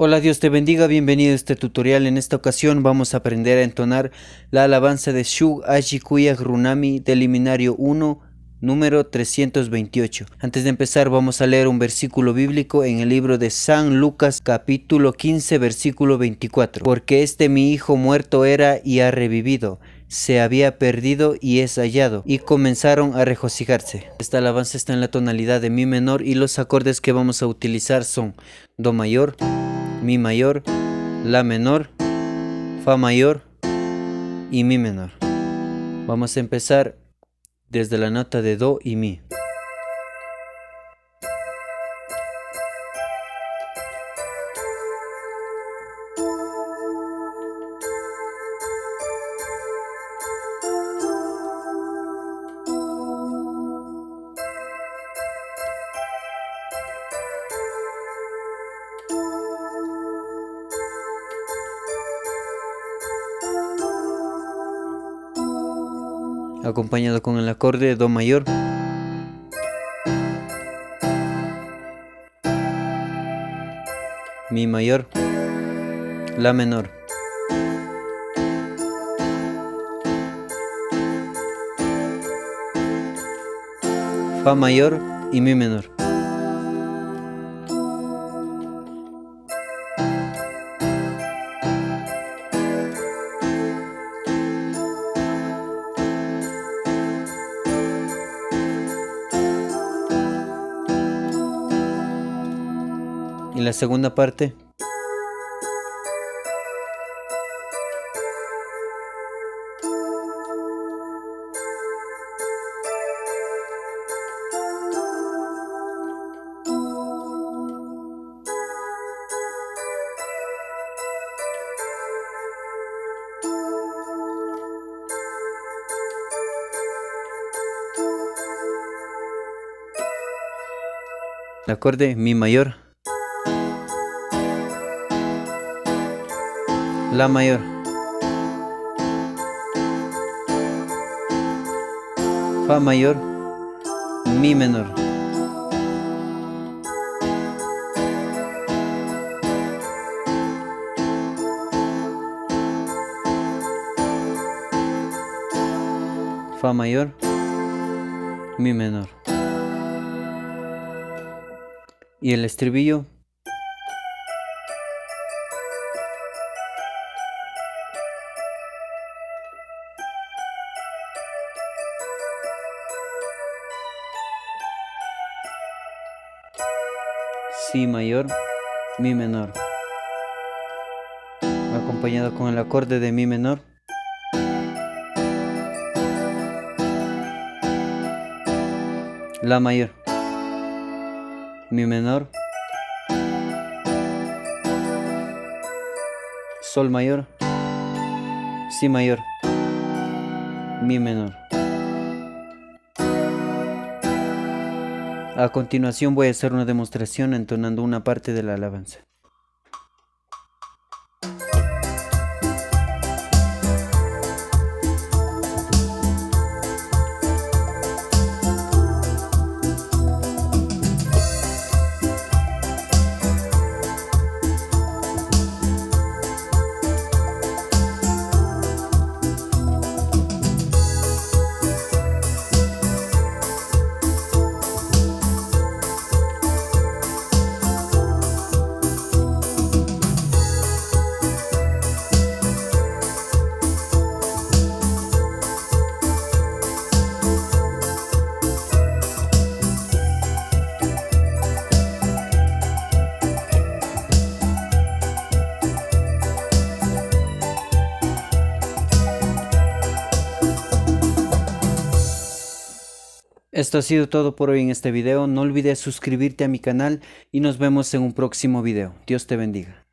Hola, Dios te bendiga, bienvenido a este tutorial. En esta ocasión vamos a aprender a entonar la alabanza de Shug Aji Kuyak Runami del himnario 1, número 328. Antes de empezar vamos a leer un versículo bíblico en el libro de San Lucas capítulo 15 versículo 24. Porque mi hijo muerto era y ha revivido, se había perdido y es hallado, y comenzaron a regocijarse. Esta alabanza está en la tonalidad de mi menor y los acordes que vamos a utilizar son do mayor, mi mayor, la menor, fa mayor y mi menor. Vamos a empezar desde la nota de do y mi. Acompañado con el acorde do mayor, mi mayor, la menor, fa mayor y mi menor. Y la segunda parte, el acorde mi mayor, la mayor, fa mayor, mi menor, fa mayor, mi menor. Y el estribillo, si mayor, mi menor, acompañado con el acorde de mi menor, la mayor, mi menor, sol mayor, si mayor, mi menor. A continuación voy a hacer una demostración entonando una parte de la alabanza. Esto ha sido todo por hoy en este video. No olvides suscribirte a mi canal y nos vemos en un próximo video. Dios te bendiga.